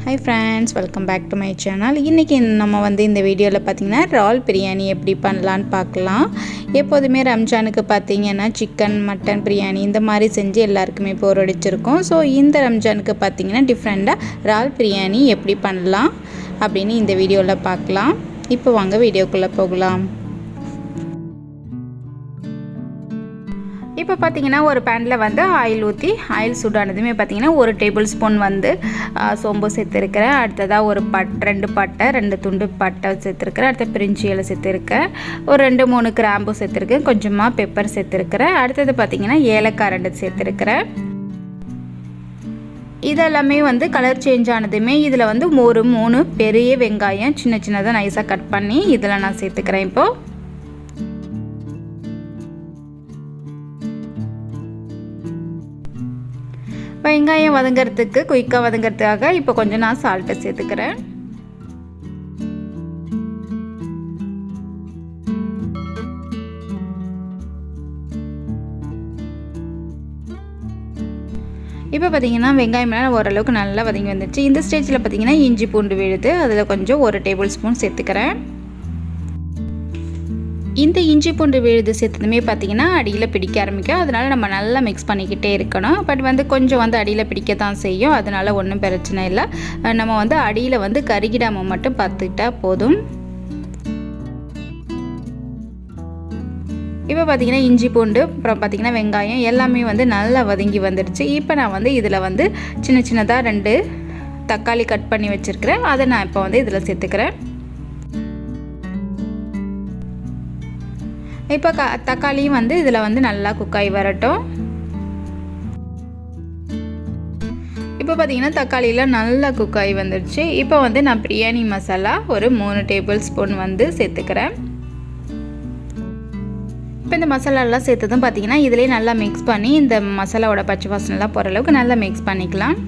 Hi friends, welcome back to my channel. இன்னைக்கு நம்ம வந்து இந்த வீடியோல பாத்தீங்கன்னா இறால் பிரியாணி எப்படி பண்ணலாம்னு பார்க்கலாம். எப்போதுமே ரம்ஜானுக்கு பாத்தீங்கன்னா சிக்கன், மட்டன் பிரியாணி இந்த மாதிரி செஞ்சு எல்லாருக்குமே போர் அடிச்சிருக்கும். சோ இந்த ரம்ஜானுக்கு பாத்தீங்கன்னா டிஃபரண்டா இறால் பிரியாணி எப்படி பண்ணலாம் அப்படினு இந்த வீடியோல பார்க்கலாம். இப்போ வாங்க வீடியோக்குள்ள போகலாம். இப்போ பாத்தீங்கன்னா ஒரு panல வந்து ஆயில் ஊத்தி ஆயில் சூடானதுமே பாத்தீங்கன்னா 1 டேபிள்ஸ்பூன் வந்து சோம்பு சேர்த்திருக்கேன். அடுத்ததா ஒரு ரெண்டு பட்டை, 2 துண்டு பட்டை சேர்த்திருக்கேன். அடுத்து பிரிஞ்சி இலை சேர்த்திருக்கேன். ஒரு 2-3 கிராம்பு சேர்த்திருக்கேன். கொஞ்சமா பெப்பர் சேர்த்திருக்கேன். அடுத்து பாத்தீங்கன்னா ஏலக்காய் 2 சேர்த்திருக்கேன். இதெல்லாம் வந்து கலர் சேஞ்ச் ஆனதுமே இதுல வந்து ஒரு 3 பெரிய வெங்காயம் சின்ன சின்னதா நைஸா கட் பண்ணி இதெல்லாம் நான் சேர்த்துக்கறேன். இப்போ வெங்காயம் வதங்கறதுக்கு குயிக்கா வதங்கறதுக்காக இப்போ கொஞ்சம் நான் சால்ட் சேர்த்துக்கறேன். இப்போ பாத்தீங்கன்னா வெங்காயம் ஓரளவுக்கு நல்லா வதங்கி வந்துருச்சு. இந்த ஸ்டேஜ்ல பாத்தீங்கன்னா இஞ்சி பூண்டு விழுது அதுல கொஞ்சம் 1 டேபிள்ஸ்பூன் சேர்த்துக்கறேன். இந்த இஞ்சி பூண்டு விழுது சேர்த்ததுமே பாத்தீங்கன்னா அடியில பிடிக்க ஆரம்பிக்கும். அதனால நம்ம நல்லா மிக்ஸ் பண்ணிக்கிட்டே இருக்கணும். பட் வந்து கொஞ்சம் வந்து அடியில பிடிக்க தான் செய்யும். அதனால ஒண்ணும் பிரச்சனை இல்ல. நம்ம வந்து அடியில வந்து கருகிடாம மட்டும் பார்த்துக்கிட்டா போதும். இப்போ பாத்தீங்கன்னா இஞ்சி பூண்டு அப்புறம் பாத்தீங்கன்னா வெங்காயம் எல்லாமே வந்து நல்லா வதங்கி வந்துருச்சு. இப்போ நான் வந்து இதுல வந்து சின்ன சின்னதா 2 தக்காளி கட் பண்ணி வச்சிருக்கேன். அதை நான் இப்போ வந்து இதுல சேர்த்துக்கிறேன். இப்போ தக்காளியும் வந்து இதுல வந்து நல்லா குக் ஆகி வரட்டும். இப்போ பாத்தீங்கன்னா தக்காளில நல்லா குக் ஆகி வந்துருச்சு. இப்போ வந்து நான் பிரியாணி மசாலா ஒரு 3 டேபிள்ஸ்பூன் வந்து சேர்த்துக்கிறேன். இப்போ இந்த மசாலா எல்லாம் சேர்த்ததும் பாத்தீங்கன்னா இதிலே நல்லா மிக்ஸ் பண்ணி இந்த மசாலாவோட பச்சை வாசனை எல்லாம் போற அளவுக்கு நல்லா மிக்ஸ் பண்ணிக்கலாம்.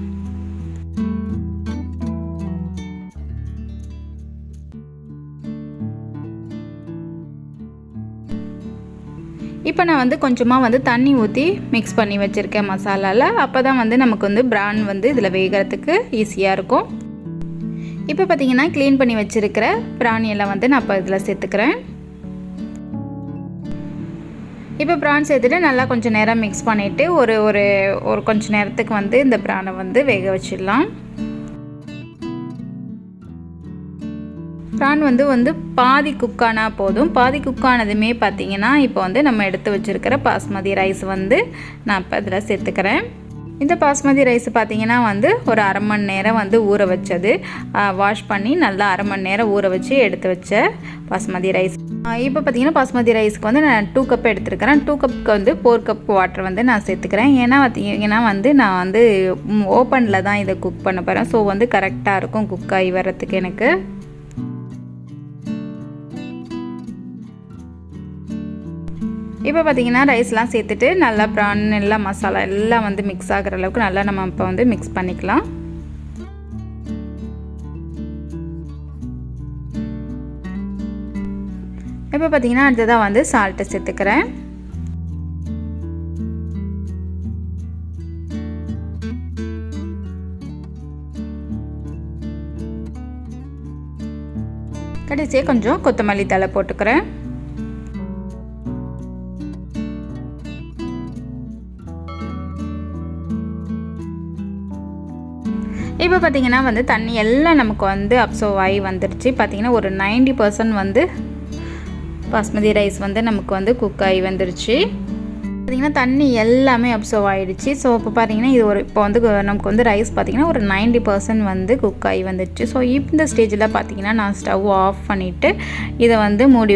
இப்போ நான் வந்து கொஞ்சமா வந்து தண்ணி ஊத்தி மிக்ஸ் பண்ணி வச்சிருக்கேன் மசாலால. அப்பதான் வந்து நமக்கு வந்து பிரான் வந்து இதுல வேகறதுக்கு ஈஸியா இருக்கும். இப்போ பாத்தீங்கன்னா க்ளீன் பண்ணி வச்சிருக்கிற பிரான் எல்லாம் வந்து நான் இப்ப இதுல சேர்த்துக்கிறேன். இப்போ பிரான் சேர்த்துட்டு நல்லா கொஞ்சம் நேரம் மிக்ஸ் பண்ணிட்டு ஒரு கொஞ்ச நேரத்துக்கு வந்து இந்த பிரானை வந்து வேக வச்சிடலாம். பிரான் வந்து பாதி குக் ஆனா போதும். பாதி குக் ஆனதுமே பாத்தீங்கன்னா இப்போ வந்து நம்ம எடுத்து வச்சிருக்கிற பாஸ்மதி ரைஸ் வந்து நான் இப்ப இதுல சேர்த்துக்கிறேன். இந்த பாஸ்மதி ரைஸ் பாத்தீங்கன்னா வந்து ஒரு அரை மணி நேரம் வந்து ஊற வச்சது. வாஷ் பண்ணி நல்லா அரை மணி நேரம் ஊற வச்சு எடுத்து வச்ச பாஸ்மதி ரைஸ். இப்போ பாத்தீங்கன்னா பாஸ்மதி ரைஸ்க்கு வந்து நான் 2 கப் எடுத்துக்கிறேன். 2 கப்புக்கு வந்து 4 கப் வாட்டர் வந்து நான் சேர்த்துக்கிறேன். ஏன்னா வந்து நான் வந்து ஓப்பன்ல தான் இதை குக் பண்ண போறேன். ஸோ வந்து கரெக்டா இருக்கும் குக் ஆகி வரதுக்கு எனக்கு. இப்போ பாத்தீங்கன்னா ரைஸ்லாம் சேர்த்துட்டு நல்லா பிரான் எல்லாம் மசாலா எல்லாம் வந்து மிக்ஸ் ஆகுற அளவுக்கு நல்லா நம்ம இப்போ வந்து மிக்ஸ் பண்ணிக்கலாம். இப்போ பாத்தீங்கன்னா அடுத்ததா வந்து சால்ட் சேர்த்துக்கிறேன். கடைசியா கொஞ்சம் கொத்தமல்லி தழை போட்டுக்கிறேன். இப்போ பாத்தீங்கன்னா வந்து தண்ணி எல்லாம் நமக்கு வந்து அப்சர்வ் ஆகி வந்துருச்சு. பாத்தீங்கன்னா ஒரு 90% வந்து பாஸ்மதி ரைஸ் வந்து நமக்கு வந்து குக் ஆகி வந்துருச்சு. பாத்தீங்கன்னா தண்ணி எல்லாமே அப்சர்வ் ஆயிடுச்சு. ஸோ இப்போ பாத்தீங்கன்னா இது இப்போ வந்து நமக்கு வந்து ரைஸ் பாத்தீங்கன்னா ஒரு 90% வந்து குக் ஆகி வந்துருச்சு. ஸோ இந்த ஸ்டேஜில் பாத்தீங்கன்னா நான் ஸ்டவ் ஆஃப் பண்ணிட்டு இதை வந்து மூடி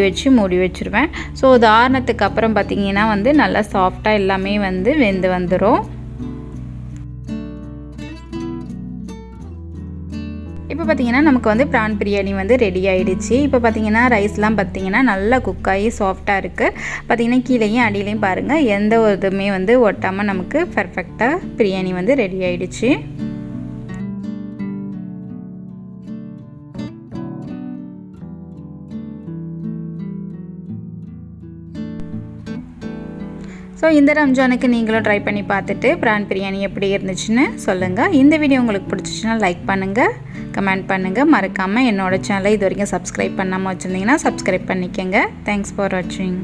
வச்சிருவேன். ஸோ இது ஆறுனதுக்கு அப்புறம் பாத்தீங்கன்னா வந்து நல்லா சாஃப்டா எல்லாமே வந்து வெந்து வந்துடும். இப்போ பாத்தீங்கன்னா நமக்கு வந்து பிரான் பிரியாணி வந்து ரெடி ஆயிடுச்சு. இப்போ பாத்தீங்கன்னா ரைஸ்லாம் பாத்தீங்கன்னா நல்லா குக் ஆகி சாஃப்டா இருக்கு. பாத்தீங்கன்னா கீழேயும் அடியிலையும் பாருங்க எந்த ஒரு இதுமே வந்து ஒட்டாம நமக்கு பெர்ஃபெக்ட்டா பிரியாணி வந்து ரெடி ஆயிடுச்சு. ஸோ இந்த ரம்ஜானுக்கு நீங்களும் ட்ரை பண்ணி பார்த்துட்டு ப்ரான் பிரியாணி எப்படி இருந்துச்சுன்னு சொல்லுங்கள். இந்த வீடியோ உங்களுக்கு பிடிச்சிச்சுன்னா லைக் பண்ணுங்கள், கமெண்ட் பண்ணுங்கள். மறக்காமல் என்னோடய சேனலை இது வரைக்கும் சப்ஸ்கிரைப் பண்ணாமல் வச்சுருந்தீங்கன்னா சப்ஸ்கிரைப் பண்ணிக்கோங்க. தேங்க்ஸ் ஃபார் வாட்சிங்.